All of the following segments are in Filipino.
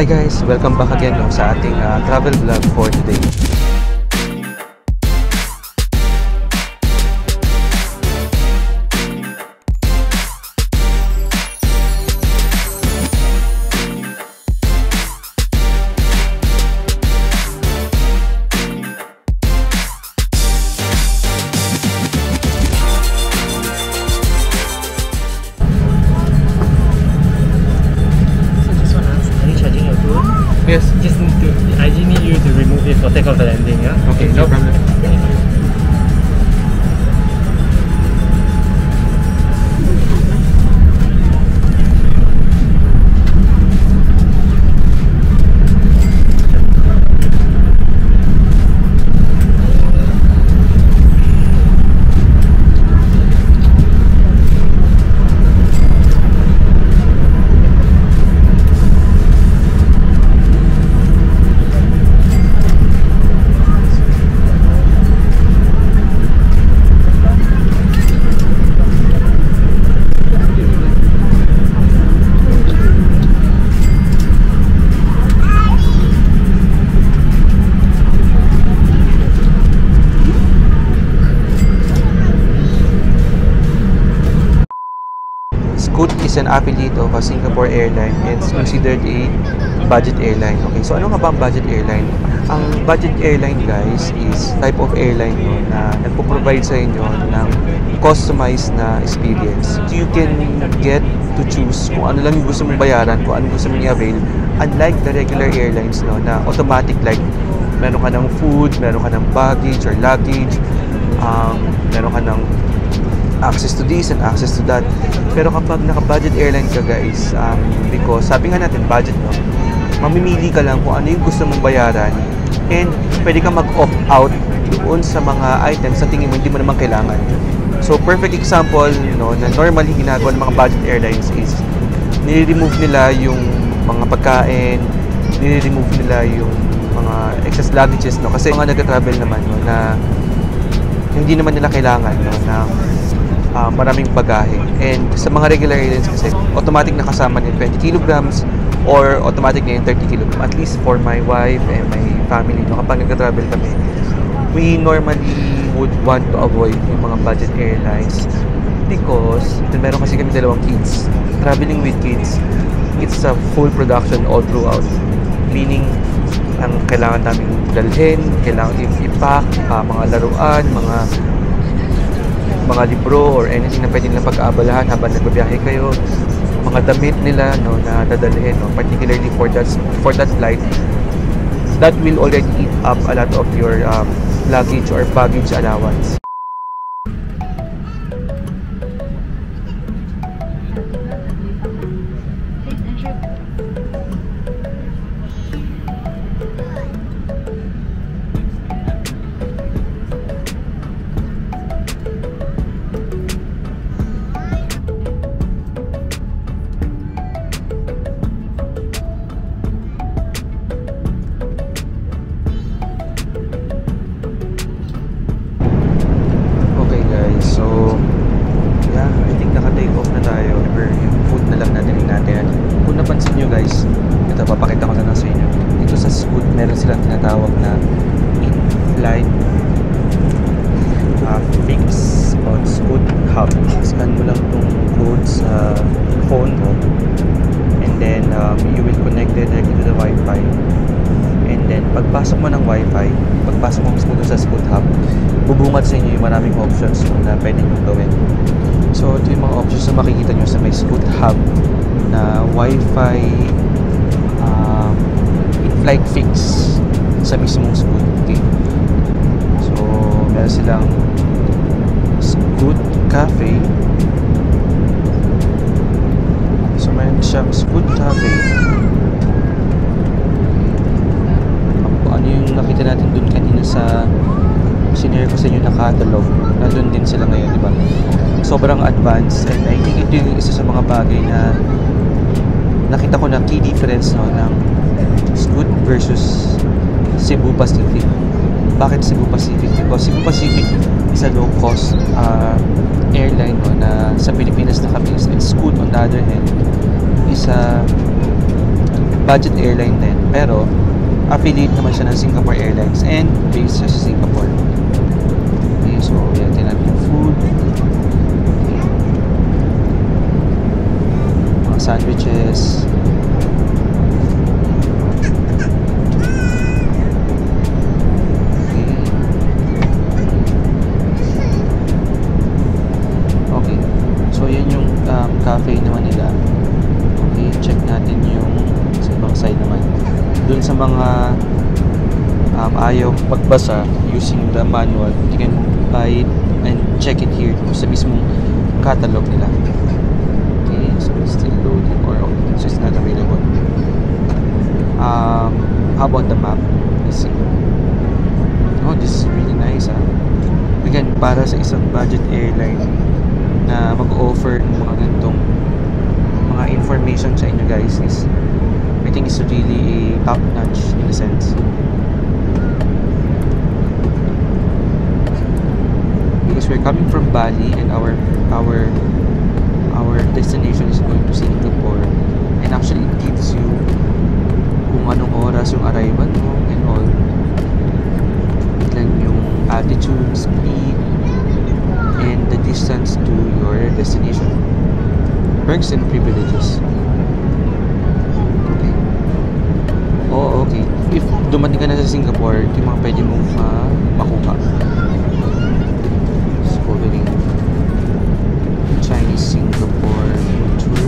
Hi guys, welcome back again sa ating travel vlog for today. Yes. I just need you to remove it for takeoff and landing, yeah? Okay, no problem. Scoot is an affiliate of a Singapore airline and it's considered a budget airline. Okay, so ano nga ba ang budget airline? Ang budget airline, guys, is type of airline na nagpo-provide sa inyo ng customized na experience. So you can get to choose kung ano lang yung gusto mong bayaran, kung ano gusto mong i-avail. Unlike the regular airlines na automatic, like meron ka ng food, meron ka ng baggage or luggage, meron ka ng access to this and access to that. Pero kapag naka-budget airline ka, guys, because sabi nga natin, budget, mamimili ka lang kung ano yung gusto mong bayaran and pwede kang mag-opt out doon sa mga items sa tingin mo hindi mo naman kailangan. So, perfect example, na normally ginagawa ng mga budget airlines is nire-remove nila yung mga pagkain, nire-remove nila yung mga excess luggages, kasi mga nag-travel naman, na hindi naman nila kailangan, na maraming bagahe. And sa mga regular airlines kasi, automatic na kasama ng 20 kilograms or automatic na yung 30 kilograms. At least for my wife and my family, kapag nag-travel kami, we normally would want to avoid yung mga budget airlines because meron kasi kami dalawang kids. Traveling with kids, it's a full production all throughout. Meaning, ang kailangan namin dalhin, kailangan i-pack, mga laruan, mga libro or anything na pwede nilang pag-aabalahan habang nagbabiyahe kayo, mga damit nila na dadalhin, particularly for that flight, that will already eat up a lot of your luggage or baggage allowance. So, yeah, I think naka-take off na tayo. Or yung food na lang natin. Kung napansin nyo, guys, ito, papakita ko na lang sa inyo. Dito sa Scoot, meron silang tinatawag na in-flight fix on Scoot Hub. Scan mo lang itong code sa phone mo. And then, you will connect directly to the Wi-Fi. And then, pagpasok mo ng Wi-Fi, pagpasok mo mismo sa Scoot Hub, bubungad sa inyo yung maraming options na pwede nyo gawin. So, ito yung mga options na makikita nyo sa may Scoot Hub na Wi-Fi in-flight fix sa mismong Scoot. Okay. So, meron silang Scoot Cafe. So, meron siyang Scoot Cafe. Ano yung nakita natin dun kanina sa sinare ko sa inyo na catalog, nandun din sila ngayon, di ba? Sobrang advanced, and I think ito yung isa sa mga bagay na nakita ko na key difference ng Scoot versus Cebu Pacific. Bakit Cebu Pacific? Because Cebu Pacific is a low-cost airline sa Pilipinas na kami, and Scoot on the other hand is a budget airline din, pero affiliate naman siya ng Singapore Airlines and based siya sa Singapore. Okay, so yan, tinatawag yung food. Okay. Mga sandwiches. Okay. So yan yung cafe naman nila. Okay, check natin yung sa ibang side naman. Dun sa mga ayaw pagbasa using the manual, you can buy it and check it here sa mismong catalog nila. Okay, so it's still loading or so it's not available. How about the map? Let's see. Oh, this is really nice, Again, para sa isang budget airline na mag-offer ng mga ganitong mga information sa inyo guys is I think it's really a top-notch in a sense. Because we're coming from Bali and our destination is going to Singapore, and actually it gives you kung anong oras yung arrival mo and all, ilan yung altitude, speed, and the distance to your destination. Perks and privileges. Oh, okay. If dumating ka na sa Singapore, ito yung mga pwede mong makuha. Discovering Chinese Singapore tour.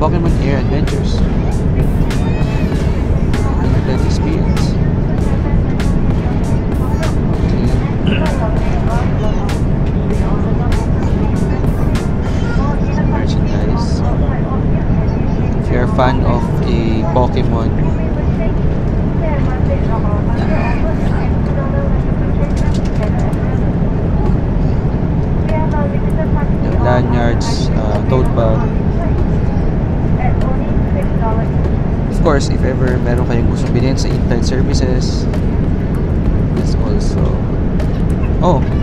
Pokemon Air Adventures. That experience. Merchandise. If you're a fan of a Pokemon, lanyards, tote bag. Of course, if ever meron kayong gustong bilhin sa internet services, it's also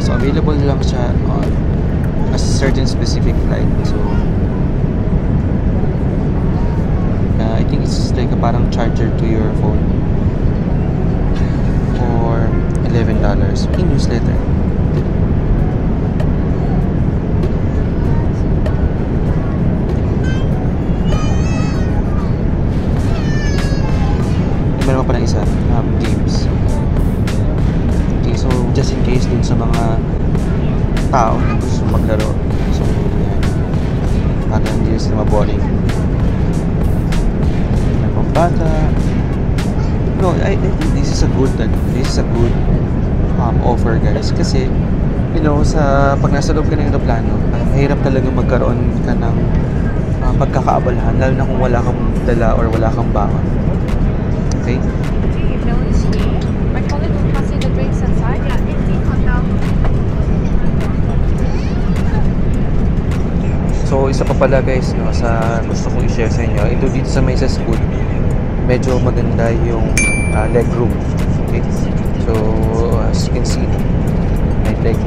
so available lang siya on a certain specific flight. So I think it's like a parang charger to your phone for $11 in newsletter. Meron pa ng isa, games. Okay, so just in case dun sa mga tao na gusto maglaro, so yan, para hindi sila maboring. May pambata. No, I think this is a good offer guys, kasi you know, pag nasa loob ka ng aeroplano, mahirap talaga magkaroon ka ng pagkakaabalahan, lalo na kung wala kang dala or wala kang baon. Okay? If no one is here, my colleague will pass you the drinks inside. Yeah, it's in hotel. So, isa pa pala guys, no, sa gusto kong i-share sa inyo, ito dito sa may Scoot, medyo maganda yung leg room. Okay? So, as you can see, my leg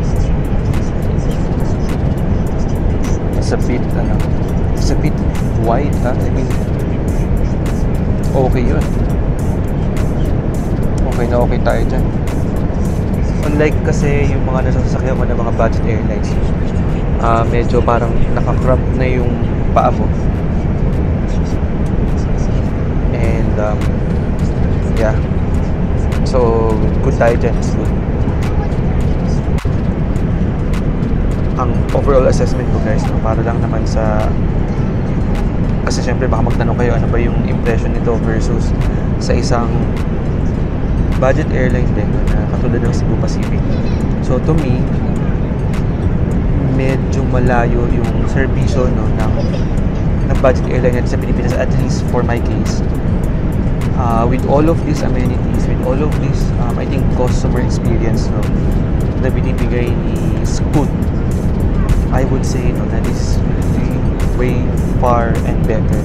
it's a bit wide, I mean, okay yun. Okay tayo dyan. Unlike kasi yung mga nasasakyan mo ng mga budget airlines, medyo parang naka-cramp na yung paa mo. And yeah, so good tayo dyan. It's good. Ang overall assessment ko guys, no, para lang naman kasi syempre baka magtanong kayo ano ba yung impression nito versus sa isang budget airline din na katulad ng Cebu Pacific. So to me, medyo malayo yung serbisyo, no, ng budget airline natin sa Pilipinas, at least for my case. With all of these amenities, with all of this I think customer experience, no, na binibigay ni Scoot, I would say, no, that is really way far and better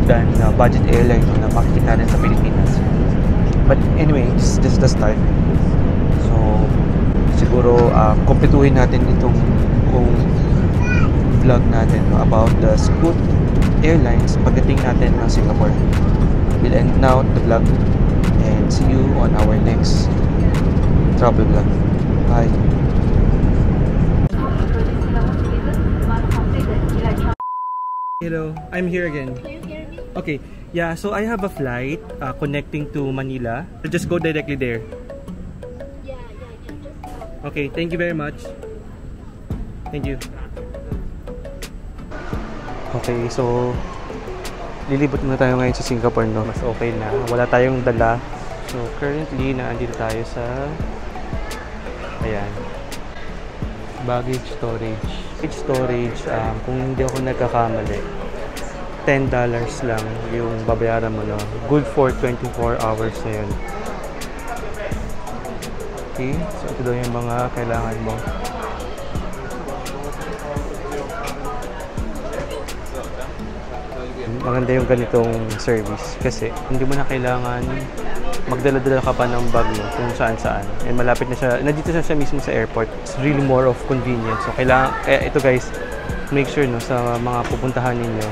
than budget airline, no, na makikita rin sa Pilipinas. But anyway, this is the start. So siguro kumpletuhin natin itong vlog natin, no, about the Scoot Airlines pagdating natin ng Singapore. We'll end now the vlog and see you on our next travel vlog. Bye. Hello, I'm here again. Can you hear me? Okay, yeah, so I have a flight connecting to Manila. So just go directly there. Yeah. Just Okay, thank you very much. Thank you. Okay, so lilibot muna tayo ngayon sa Singapore, no? Mas okay na. Wala tayong dala. So currently, naandito tayo sa ayan, baggage storage. Baggage storage, kung hindi ako nagkakamali, $10 lang yung babayaran mo, no? Good for 24 hours na yun. Okay, so ito daw yung mga kailangan mo. Maganda yung ganitong service kasi hindi mo na kailangan magdala-dala ka pa ng bag mo kung saan-saan. And malapit na siya, nandito siya mismo sa airport. It's really more of convenience. So kailangan, ito guys, make sure, no, sa mga pupuntahan ninyo,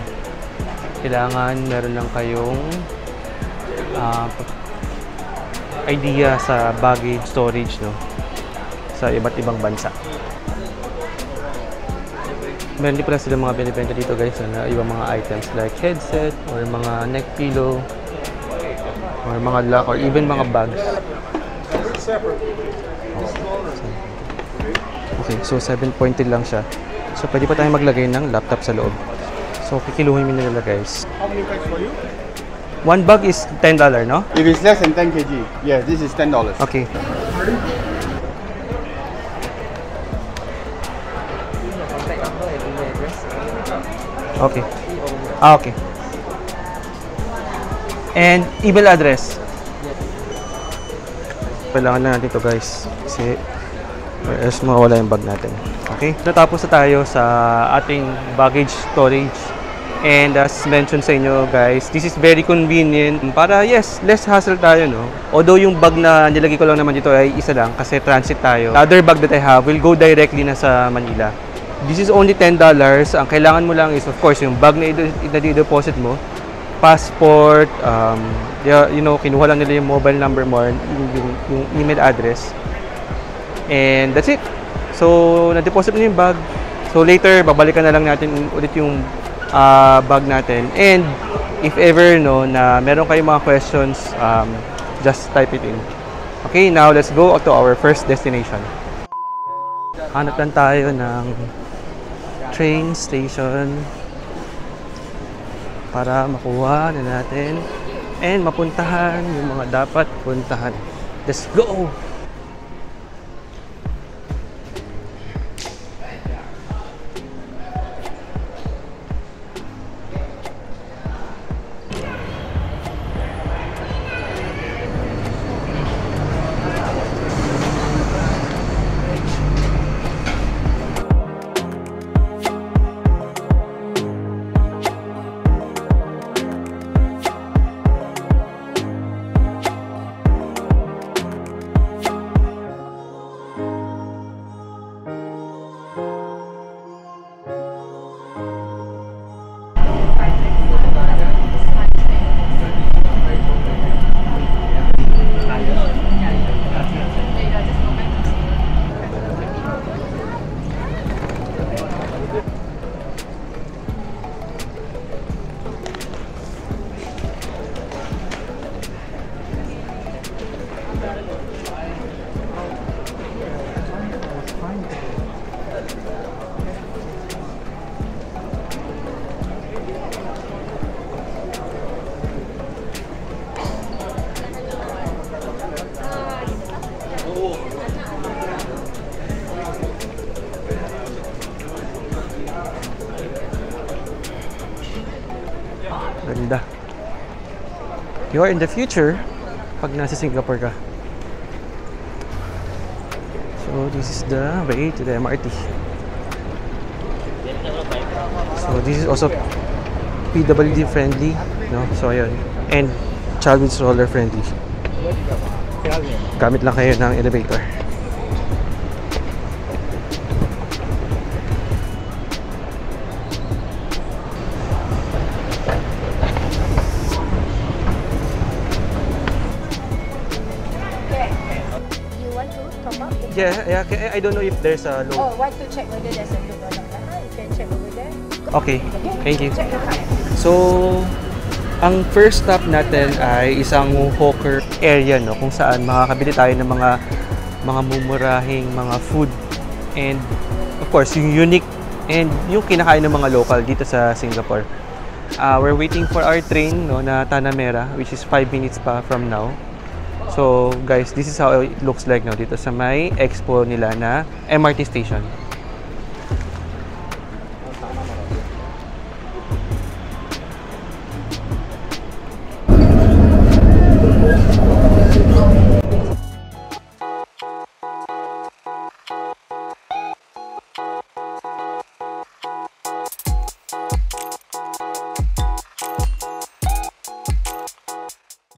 kailangan meron lang kayong idea sa baggage storage, no, sa iba't ibang bansa. Meron din pala sila mga binibenta dito guys, na ibang mga items like headset or mga neck pillow or mga lock or even mga bags. Okay, so 7.10 lang siya. So pwede pa tayong maglagay ng laptop sa loob. So kikiluhin mo nila guys. How many packs for you? One bag is $10, no? If it's less than 10 kg, yes, this is $10. Okay. Okay. Okay. And email address. Kailangan na natin ito guys kasi or else mawala yung bag natin. Okay? Natapos na tayo sa ating baggage storage. And as mentioned sa inyo guys, this is very convenient para yes, less hassle tayo, no? Although yung bag na nilagay ko lang naman dito ay isa lang kasi transit tayo. The other bag that I have will go directly na sa Manila. This is only $10. Ang kailangan mo lang is of course yung bag na i-deposit mo, passport, you know, kinuha lang nila yung mobile number mo, yung email address. And that's it. So, na-deposit na yung bag. So later, babalikan na lang natin ulit yung bag natin. And if ever, no, na meron kayong mga questions, just type it in. Okay, now let's go to our first destination. Hanap lang tayo ng train station para makuha na natin and mapuntahan yung mga dapat puntahan. Let's go! Ganda. You are in the future pag nasa Singapore ka. So this is the way to the MRT. So this is also PWD friendly, no? So ayun. And child with stroller friendly. Gamit lang kayo ng elevator. Yeah, I don't know if there's a low. Oh, want to check whether there's a loop or not? You can check over there. Okay, thank you. Check the card. So, ang first stop natin ay isang hawker area, no, kung saan makakabili tayo ng mga mumurahing mga food and of course yung unique and yung kinakain ng mga local dito sa Singapore. We're waiting for our train, no, na Tanah which is 5 minutes pa from now. So guys, this is how it looks like now dito sa may expo nila na MRT station.